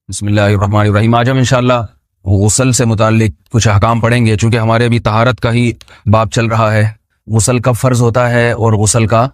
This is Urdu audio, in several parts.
بسم اللہ الرحمن الرحیم۔ آج ہم انشاءاللہ غسل سے متعلق کچھ احکام پڑھیں گے، چونکہ ہمارے ابھی طہارت کا ہی باب چل رہا ہے۔ غسل کب فرض ہوتا ہے اور غسل کا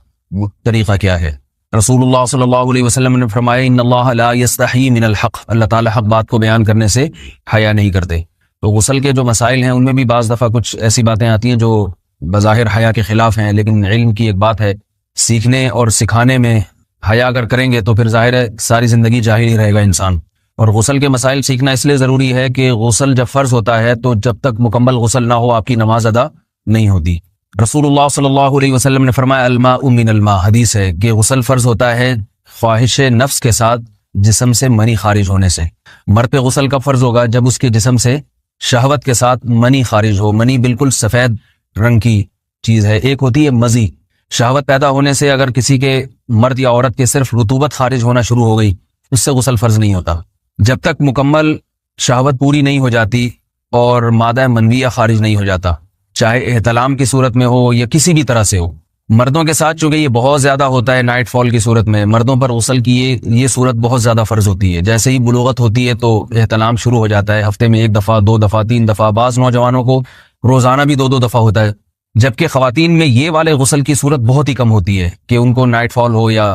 طریقہ کیا ہے؟ رسول اللہ صلی اللہ علیہ وسلم نے فرمایا ان اللہ لا یستحی من الحق، اللہ تعالی حق بات کو بیان کرنے سے حیا نہیں کرتے۔ تو غسل کے جو مسائل ہیں ان میں بھی بعض دفعہ کچھ ایسی باتیں آتی ہیں جو بظاہر حیا کے خلاف ہیں، لیکن علم کی ایک بات ہے، سیکھنے اور سکھانے میں حیا اگر کریں گے تو پھر ظاہر ہے ساری زندگی جاہل ہی رہے گا انسان۔ اور غسل کے مسائل سیکھنا اس لیے ضروری ہے کہ غسل جب فرض ہوتا ہے تو جب تک مکمل غسل نہ ہو آپ کی نماز ادا نہیں ہوتی۔ رسول اللہ صلی اللہ علیہ وسلم نے فرمایا الماء من الماء، حدیث ہے کہ غسل فرض ہوتا ہے خواہش نفس کے ساتھ جسم سے منی خارج ہونے سے۔ مرد پہ غسل کب فرض ہوگا؟ جب اس کے جسم سے شہوت کے ساتھ منی خارج ہو۔ منی بالکل سفید رنگ کی چیز ہے، ایک ہوتی ہے مزی۔ شہوت پیدا ہونے سے اگر کسی کے مرد یا عورت کے صرف رطوبت خارج ہونا شروع ہو گئی، اس سے غسل فرض نہیں ہوتا۔ جب تک مکمل شہوت پوری نہیں ہو جاتی اور مادہ منویہ خارج نہیں ہو جاتا، چاہے احتلام کی صورت میں ہو یا کسی بھی طرح سے ہو۔ مردوں کے ساتھ چونکہ یہ بہت زیادہ ہوتا ہے نائٹ فال کی صورت میں، مردوں پر غسل کی یہ صورت بہت زیادہ فرض ہوتی ہے۔ جیسے ہی بلوغت ہوتی ہے تو احتلام شروع ہو جاتا ہے، ہفتے میں 1 دفعہ 2 دفعہ 3 دفعہ، بعض نوجوانوں کو روزانہ بھی 2 دفعہ ہوتا ہے۔ جبکہ خواتین میں یہ والے غسل کی صورت بہت ہی کم ہوتی ہے کہ ان کو نائٹ فال ہو یا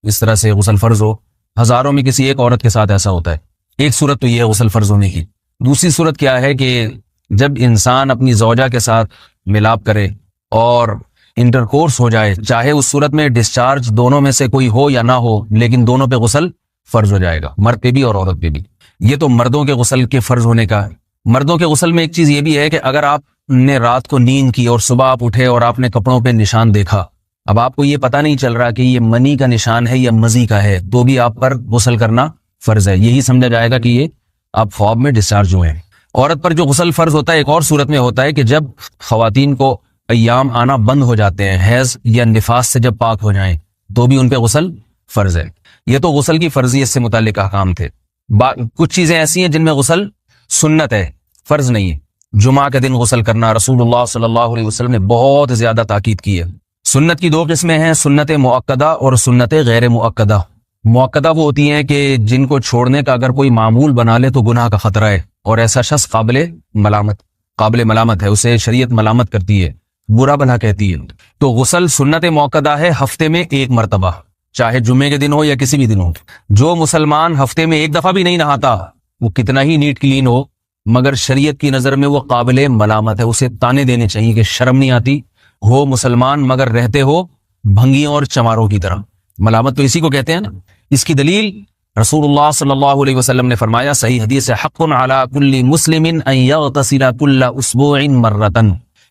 اس طرح سے غسل فرض ہو۔ ہزاروں میں کسی ایک عورت کے ساتھ ایسا ہوتا ہے۔ ایک صورت تو یہ ہے غسل فرض ہونے کی۔ دوسری صورت کیا ہے کہ جب انسان اپنی زوجہ کے ساتھ ملاپ کرے اور انٹرکورس ہو جائے، چاہے اس صورت میں ڈسچارج دونوں میں سے کوئی ہو یا نہ ہو، لیکن دونوں پہ غسل فرض ہو جائے گا، مرد پہ بھی اور عورت پہ بھی۔ یہ تو مردوں کے غسل کے فرض ہونے کا ہے۔ مردوں کے غسل میں ایک چیز یہ بھی ہے کہ اگر آپ نے رات کو نیند کی اور صبح آپ اٹھے اور آپ نے کپڑوں پہ نشان دیکھا، اب آپ کو یہ پتہ نہیں چل رہا کہ یہ منی کا نشان ہے یا مزی کا ہے، تو بھی آپ پر غسل کرنا فرض ہے۔ یہی سمجھا جائے گا کہ یہ آپ خواب میں ڈسچارج ہوئے ہیں۔ عورت پر جو غسل فرض ہوتا ہے ایک اور صورت میں ہوتا ہے کہ جب خواتین کو ایام آنا بند ہو جاتے ہیں، حیض یا نفاس سے جب پاک ہو جائیں، تو بھی ان پہ غسل فرض ہے۔ یہ تو غسل کی فرضیت سے متعلق احکام تھے۔ کچھ چیزیں ایسی ہیں جن میں غسل سنت ہے، فرض نہیں ہے۔ جمعہ کے دن غسل کرنا رسول اللہ صلی اللہ علیہ وسلم نے بہت زیادہ تاکید کی ہے۔ سنت کی 2 قسمیں ہیں، سنت مؤکدہ اور سنت غیر مؤکدہ۔ مؤکدہ وہ ہوتی ہیں کہ جن کو چھوڑنے کا اگر کوئی معمول بنا لے تو گناہ کا خطرہ ہے، اور ایسا شخص قابل ملامت ہے، اسے شریعت ملامت کرتی ہے، برا بھلا کہتی ہے۔ تو غسل سنت مؤکدہ ہے ہفتے میں 1 مرتبہ، چاہے جمعے کے دن ہو یا کسی بھی دن ہو۔ جو مسلمان ہفتے میں 1 دفعہ بھی نہیں نہاتا، وہ کتنا ہی نیٹ کلین ہو، مگر شریعت کی نظر میں وہ قابل ملامت ہے، اسے تانے دینے چاہیے کہ شرم نہیں آتی، ہو مسلمان مگر رہتے ہو بھنگیوں اور چماروں کی طرح۔ ملامت تو اسی کو کہتے ہیں نا۔ اس کی دلیل رسول اللہ صلی اللہ علیہ وسلم نے فرمایا، صحیح حدیث ہے، حق علی کل مسلم ان یغتسل کل اسبوع مرۃ،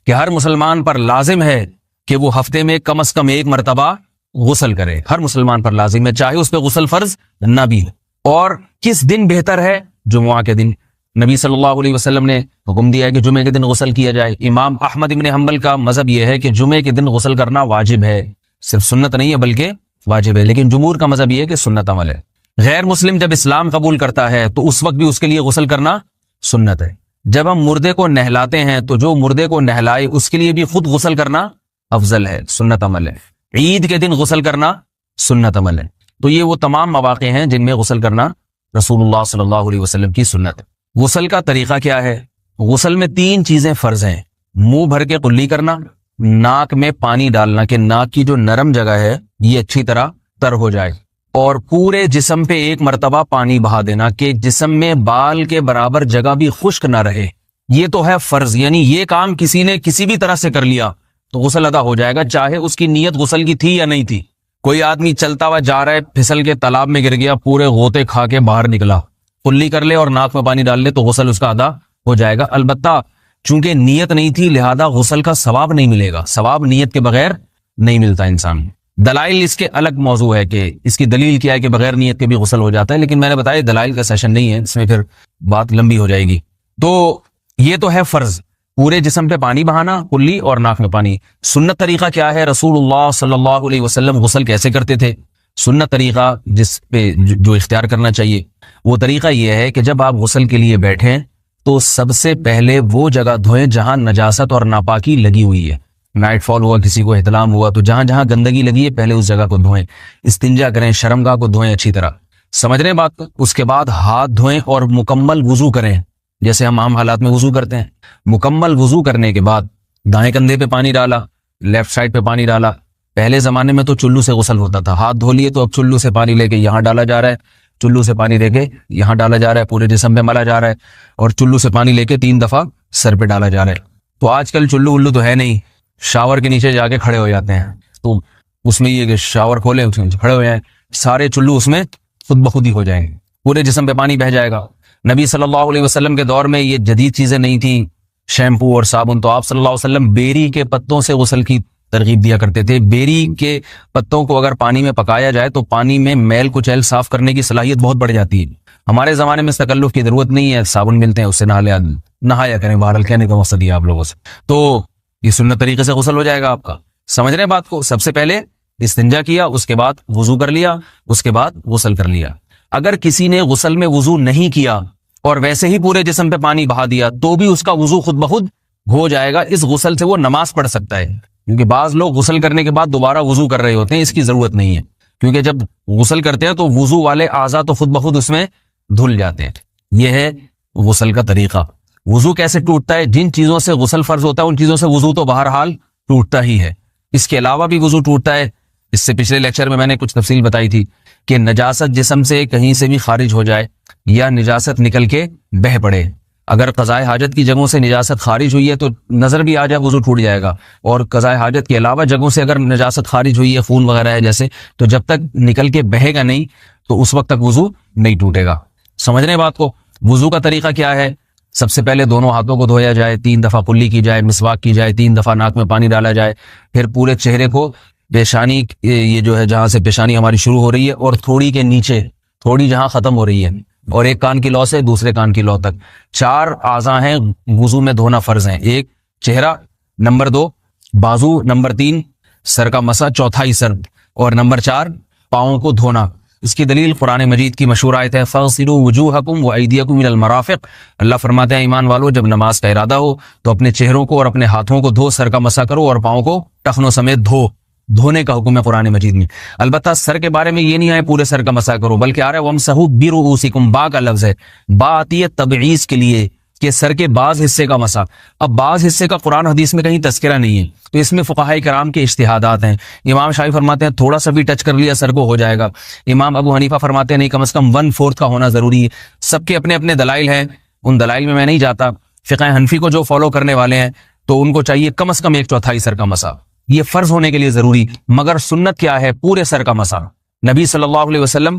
کہ ہر مسلمان پر لازم ہے کہ وہ ہفتے میں کم از کم 1 مرتبہ غسل کرے۔ ہر مسلمان پر لازم ہے، چاہے اس پہ غسل فرض نہ بھی ہو۔ اور کس دن بہتر ہے؟ جمعہ کے دن۔ نبی صلی اللہ علیہ وسلم نے حکم دیا ہے کہ جمعے کے دن غسل کیا جائے۔ امام احمد ابن حنبل کا مذہب یہ ہے کہ جمعے کے دن غسل کرنا واجب ہے، صرف سنت نہیں ہے بلکہ واجب ہے، لیکن جمہور کا مذہب یہ ہے کہ سنت عمل ہے۔ غیر مسلم جب اسلام قبول کرتا ہے تو اس وقت بھی اس کے لیے غسل کرنا سنت ہے۔ جب ہم مردے کو نہلاتے ہیں تو جو مردے کو نہلائے اس کے لیے بھی خود غسل کرنا افضل ہے، سنت عمل ہے۔ عید کے دن غسل کرنا سنت عمل ہے۔ تو یہ وہ تمام مواقع ہیں جن میں غسل کرنا رسول اللہ صلی اللہ علیہ وسلم کی سنت ہے۔ غسل کا طریقہ کیا ہے؟ غسل میں 3 چیزیں فرض ہیں، منہ بھر کے قلی کرنا، ناک میں پانی ڈالنا کہ ناک کی جو نرم جگہ ہے یہ اچھی طرح تر ہو جائے، اور پورے جسم پہ 1 مرتبہ پانی بہا دینا کہ جسم میں بال کے برابر جگہ بھی خشک نہ رہے۔ یہ تو ہے فرض، یعنی یہ کام کسی نے کسی بھی طرح سے کر لیا تو غسل ادا ہو جائے گا، چاہے اس کی نیت غسل کی تھی یا نہیں تھی۔ کوئی آدمی چلتا ہوا جا رہا ہے، پھسل کے تالاب میں گر گیا، پورے غوطے کھا کے باہر نکلا، قلی کر لے اور ناک میں پانی ڈال لے تو غسل اس کا ادا ہو جائے گا۔ البتہ چونکہ نیت نہیں تھی لہذا غسل کا ثواب نہیں ملے گا، ثواب نیت کے بغیر نہیں ملتا انسان۔ دلائل اس کے الگ موضوع ہے کہ اس کی دلیل کیا ہے کہ بغیر نیت کے بھی غسل ہو جاتا ہے، لیکن میں نے بتایا دلائل کا سیشن نہیں ہے، اس میں پھر بات لمبی ہو جائے گی۔ تو یہ تو ہے فرض، پورے جسم پہ پانی بہانا، کلی اور ناک میں پانی۔ سنت طریقہ کیا ہے؟ رسول اللہ صلی اللہ علیہ وسلم غسل کیسے کرتے تھے؟ سنت طریقہ جس پہ جو اختیار کرنا چاہیے وہ طریقہ یہ ہے کہ جب آپ غسل کے لیے بیٹھیں تو سب سے پہلے وہ جگہ دھوئیں جہاں نجاست اور ناپاکی لگی ہوئی ہے۔ نائٹ فال ہوا، کسی کو احتلام ہوا، تو جہاں جہاں گندگی لگی ہے پہلے اس جگہ کو دھوئیں، استنجا کریں، شرمگاہ کو دھوئیں اچھی طرح۔ سمجھ رہے ہیں بات کو؟ اس کے بعد ہاتھ دھوئیں اور مکمل وضو کریں، جیسے ہم عام حالات میں وضو کرتے ہیں۔ مکمل وضو کرنے کے بعد دائیں کندھے پہ پانی ڈالا، لیفٹ سائڈ پہ پانی ڈالا۔ پہلے زمانے میں تو چلو سے غسل ہوتا تھا، ہاتھ دھو لیے تو اب چلو سے پانی لے کے یہاں ڈالا جا رہا ہے، چلو سے پانی لے کے یہاں ڈالا جا رہا ہے، پورے جسم پہ ملا جا رہا ہے، اور چلو سے پانی لے کے 3 دفعہ سر پہ ڈالا جا رہا ہے۔ تو آج کل چلو ولو تو ہے نہیں، شاور کے نیچے جا کے کھڑے ہو جاتے ہیں، تو اس میں یہ کہ شاور کھولے اس میں کھڑے ہو جائیں، سارے چلو اس میں خود بخود ہی ہو جائیں گے، پورے جسم پہ پانی بہہ جائے گا۔ نبی صلی اللہ علیہ وسلم کے دور میں یہ جدید چیزیں نہیں تھیں، شیمپو اور صابن، تو آپ صلی اللہ علیہ وسلم بیری کے پتوں سے غسل کی ترغیب دیا کرتے تھے۔ بیری کے پتوں کو اگر پانی میں پکایا جائے تو پانی میں میل کچیل صاف کرنے کی صلاحیت بہت بڑھ جاتی ہے۔ ہمارے زمانے میں تکلف کی ضرورت نہیں ہے، صابن ملتے ہیں، اس سے نہایا کریں، بہرحال کہنے کا مقصد یہ آپ لوگوں سے، تو یہ سنت طریقے سے غسل ہو جائے گا آپ کا۔ سمجھ رہے ہیں بات کو؟ سب سے پہلے استنجا کیا، اس کے بعد وضو کر لیا، اس کے بعد غسل کر لیا۔ اگر کسی نے غسل میں وضو نہیں کیا اور ویسے ہی پورے جسم پہ پانی بہا دیا تو بھی اس کا وضو خود بخود ہو جائے گا، اس غسل سے وہ نماز پڑھ سکتا ہے، کیونکہ بعض لوگ غسل کرنے کے بعد دوبارہ وضو کر رہے ہوتے ہیں، اس کی ضرورت نہیں ہے، کیونکہ جب غسل کرتے ہیں تو وضو والے اعضاء تو خود بخود اس میں دھل جاتے ہیں۔ یہ ہے غسل کا طریقہ۔ وضو کیسے ٹوٹتا ہے؟ جن چیزوں سے غسل فرض ہوتا ہے ان چیزوں سے وضو تو بہرحال ٹوٹتا ہی ہے، اس کے علاوہ بھی وضو ٹوٹتا ہے۔ اس سے پچھلے لیکچر میں نے کچھ تفصیل بتائی تھی کہ نجاست جسم سے کہیں سے بھی خارج ہو جائے یا نجاست نکل کے بہہ پڑے، اگر قضائے حاجت کی جگہوں سے نجاست خارج ہوئی ہے تو نظر بھی آ جائے وضو ٹوٹ جائے گا، اور قضائے حاجت کے علاوہ جگہوں سے اگر نجاست خارج ہوئی ہے، خون وغیرہ ہے جیسے، تو جب تک نکل کے بہے گا نہیں تو اس وقت تک وضو نہیں ٹوٹے گا۔ سمجھ رہے ہیں بات کو؟ وضو کا طریقہ کیا ہے؟ سب سے پہلے دونوں ہاتھوں کو دھویا جائے، 3 دفعہ کلی کی جائے، مسواک کی جائے، 3 دفعہ ناک میں پانی ڈالا جائے، پھر پورے چہرے کو پیشانی، یہ جو ہے جہاں سے پیشانی ہماری شروع ہو رہی ہے اور تھوڑی کے نیچے، تھوڑی جہاں ختم ہو رہی ہے، اور ایک کان کی لو سے دوسرے کان کی لو تک 4 اعضاء ہیں وضو میں دھونا فرض ہیں۔ 1 چہرہ، نمبر 2 بازو، نمبر 3 سر کا مسا، چوتھائی سر، اور نمبر 4 پاؤں کو دھونا۔ اس کی دلیل قرآن مجید کی مشہور آیت ہے فَاغْسِلُوا وُجُوهَكُمْ وَأَيْدِيَكُمْ إِلَى الْمَرَافِقِ۔ اللہ فرماتے ہیں ایمان والو، جب نماز کا ارادہ ہو تو اپنے چہروں کو اور اپنے ہاتھوں کو دھو، سر کا مسا کرو اور پاؤں کو ٹخنوں سمیت دھو۔ دھونے کا حکم ہے قرآن مجید میں۔ البتہ سر کے بارے میں یہ نہیں آئے پورے سر کا مسا کرو، بلکہ آ رہا ہے وَامْسَحُوا بِرُؤُوسِكُمْ، با کا لفظ ہے، با آتی ہے تبعیض کے لیے کہ سر کے بعض حصے کا مسا۔ اب بعض حصے کا قرآن حدیث میں کہیں تذکرہ نہیں ہے، تو اس میں فقہاء کرام کے اجتہادات ہیں۔ امام شافعی فرماتے ہیں تھوڑا سا بھی ٹچ کر لیا سر کو ہو جائے گا، امام ابو حنیفہ فرماتے ہیں نہیں، کم از کم 1/4 کا ہونا ضروری ہے۔ سب کے اپنے اپنے دلائل ہیں، ان دلائل میں نہیں جاتا۔ فقہ حنفی کو جو فالو کرنے والے ہیں تو ان کو چاہیے کم از کم 1/4 سر کا مسا، یہ فرض ہونے کے لیے ضروری، مگر سنت کیا ہے؟ پورے سر کا مسا۔ نبی صلی اللہ علیہ وسلم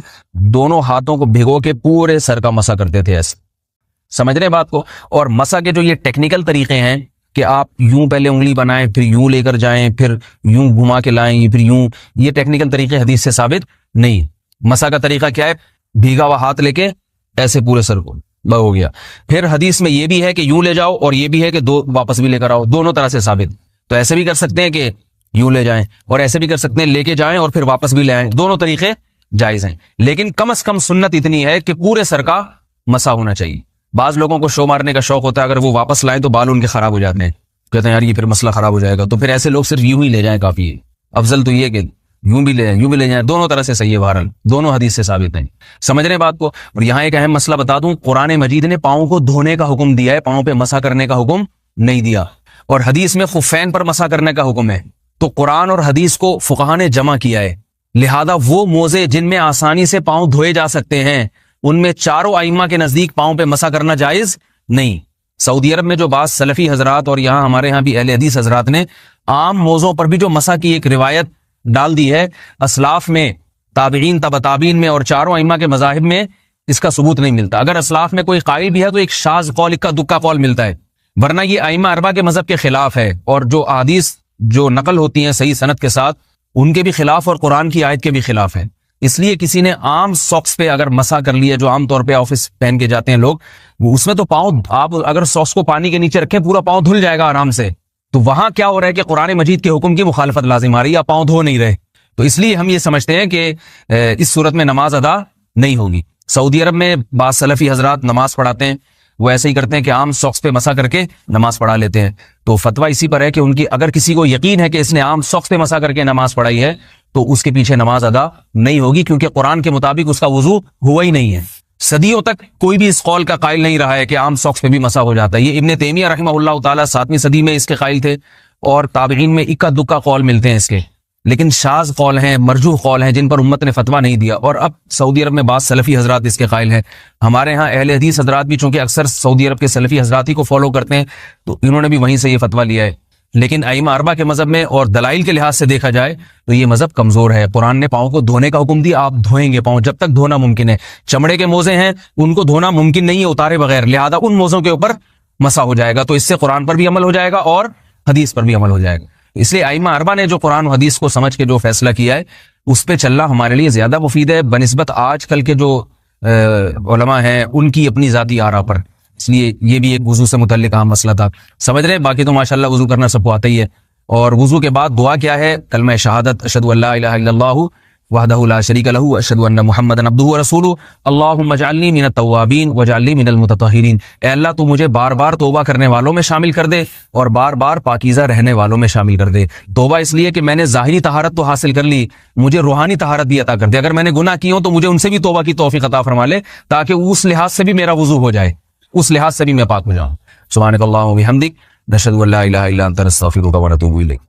دونوں ہاتھوں کو بھگو کے پورے سر کا مسا کرتے تھے ایسے۔ سمجھ رہے بات کو؟ اور مسا کے جو یہ ٹیکنیکل طریقے ہیں کہ آپ یوں پہلے انگلی بنائیں، پھر یوں لے کر جائیں، پھر یوں گھما کے لائیں، پھر یوں، یہ ٹیکنیکل طریقے حدیث سے ثابت نہیں۔ مسا کا طریقہ کیا ہے؟ بھیگا ہوا ہاتھ لے کے ایسے پورے سر کو ہو گیا۔ پھر حدیث میں یہ بھی ہے کہ یوں لے جاؤ اور یہ بھی ہے کہ دو واپس بھی لے کر آؤ، دونوں طرح سے ثابت۔ تو ایسے بھی کر سکتے ہیں کہ یوں لے جائیں، اور ایسے بھی کر سکتے ہیں لے کے جائیں اور پھر واپس بھی لے آئیں، دونوں طریقے جائز ہیں، لیکن کم از کم سنت اتنی ہے کہ پورے سر کا مسا ہونا چاہیے۔ بعض لوگوں کو شو مارنے کا شوق ہوتا ہے، اگر وہ واپس لائیں تو بال ان کے خراب ہو جاتے ہیں، کہتے ہیں یار یہ پھر مسئلہ خراب ہو جائے گا، تو پھر ایسے لوگ صرف یوں ہی لے جائیں کافی ہے۔ افضل تو یہ کہ یوں بھی لے جائیں، یوں بھی لے جائیں، دونوں طرح سے صحیح ہے، بہرحال دونوں حدیث سے ثابت ہیں۔ سمجھ رہے ہیں بات کو؟ اور یہاں ایک اہم مسئلہ بتا دوں، قرآن مجید نے پاؤں کو دھونے کا حکم دیا ہے، پاؤں پہ مسا کرنے کا حکم نہیں دیا، اور حدیث میں خفین پر مسا کرنے کا حکم ہے۔ تو قرآن اور حدیث کو فقہاء نے جمع کیا ہے، لہذا وہ موزے جن میں آسانی سے پاؤں دھوئے جا سکتے ہیں ان میں چاروں ائمہ کے نزدیک پاؤں پہ مسا کرنا جائز نہیں۔ سعودی عرب میں جو بعض سلفی حضرات اور یہاں ہمارے ہاں بھی اہل حدیث حضرات نے عام موزوں پر بھی جو مسا کی ایک روایت ڈال دی ہے، اسلاف میں، تابعین، تبع تابعین میں اور چاروں ائمہ کے مذاہب میں اس کا ثبوت نہیں ملتا۔ اگر اسلاف میں کوئی قائل بھی ہے تو ایک شاذ قول، اکا دکا قول ملتا ہے، ورنہ یہ ائمہ اربعہ کے مذہب کے خلاف ہے، اور جو احادیث جو نقل ہوتی ہیں صحیح سند کے ساتھ ان کے بھی خلاف اور قرآن کی آیت کے بھی خلاف ہے۔ اس لیے کسی نے عام ساکس پہ اگر مسا کر لیا، جو عام طور پہ آفس پہن کے جاتے ہیں لوگ، وہ اس میں تو پاؤں، آپ اگر ساکس کو پانی کے نیچے رکھیں پورا پاؤں دھل جائے گا آرام سے، تو وہاں کیا ہو رہا ہے کہ قرآن مجید کے حکم کی مخالفت لازم آ رہی ہے، آپ پاؤں دھو نہیں رہے، تو اس لیے ہم یہ سمجھتے ہیں کہ اس صورت میں نماز ادا نہیں ہوگی۔ سعودی عرب میں بعض سلفی حضرات نماز پڑھاتے ہیں، وہ ایسے ہی کرتے ہیں کہ عام ساکس پہ مسا کر کے نماز پڑھا لیتے ہیں، تو فتویٰ اسی پر ہے کہ ان کی، اگر کسی کو یقین ہے کہ اس نے عام ساکس پہ مسا کر کے نماز پڑھائی ہے تو اس کے پیچھے نماز ادا نہیں ہوگی، کیونکہ قرآن کے مطابق اس کا وضو ہوا ہی نہیں ہے۔ صدیوں تک کوئی بھی اس قول کا قائل نہیں رہا ہے کہ عام ساکس پہ بھی مسح ہو جاتا ہے۔ یہ ابن تیمیہ رحمہ اللہ تعالیٰ 7ویں صدی میں اس کے قائل تھے، اور تابعین میں اکا دکا قول ملتے ہیں اس کے، لیکن شاذ قول ہیں، مرجوح قول ہیں، جن پر امت نے فتویٰ نہیں دیا۔ اور اب سعودی عرب میں بعض سلفی حضرات اس کے قائل ہیں۔ ہمارے ہاں اہل حدیث حضرات بھی چونکہ اکثر سعودی عرب کے سلفی حضرات ہی کو فالو کرتے ہیں، تو انہوں نے بھی وہیں سے یہ فتویٰ لیا ہے۔ لیکن ائمہ اربعہ کے مذہب میں اور دلائل کے لحاظ سے دیکھا جائے تو یہ مذہب کمزور ہے۔ قرآن نے پاؤں کو دھونے کا حکم دیا، آپ دھوئیں گے پاؤں جب تک دھونا ممکن ہے۔ چمڑے کے موزے ہیں، ان کو دھونا ممکن نہیں ہے اتارے بغیر، لہذا ان موزوں کے اوپر مسح ہو جائے گا، تو اس سے قرآن پر بھی عمل ہو جائے گا اور حدیث پر بھی عمل ہو جائے گا۔ اس لیے ائمہ اربعہ نے جو قرآن و حدیث کو سمجھ کے جو فیصلہ کیا ہے اس پہ چلنا ہمارے لیے زیادہ مفید ہے بنسبت آج کل کے جو علماء ہیں ان کی اپنی ذاتی آراء پر۔ اس لیے یہ بھی ایک وضو سے متعلق اہم مسئلہ تھا، سمجھ رہے ہیں؟ باقی تو ماشاءاللہ وضو کرنا سب کو آتا ہی ہے۔ اور وضو کے بعد دعا کیا ہے؟ کلمہ شہادت، اشہد ان لا الہ الا اللہ وحدہ لا شریک لہ اشہد ان محمدا عبدہ ورسولہ اللہم اجعلنی من التوابین واجعلنی من المتطہرین۔ اے اللہ تو مجھے بار بار توبہ کرنے والوں میں شامل کر دے اور بار بار پاکیزہ رہنے والوں میں شامل کر دے۔ توبہ اس لیے کہ میں نے ظاہری طہارت تو حاصل کر لی، مجھے روحانی طہارت بھی عطا کر دے۔ اگر میں نے گناہ کی ہوں تو مجھے ان سے بھی توبہ کی توفیق عطا فرما لے، تاکہ اس لحاظ سے بھی میرا وضو ہو جائے، اس لحاظ سے بھی میں پاک ہو جاؤں۔ سبحانک اللہم و بحمدک، نشہد ان لا الہ الا انت، نستغفرک و نتوب الیک۔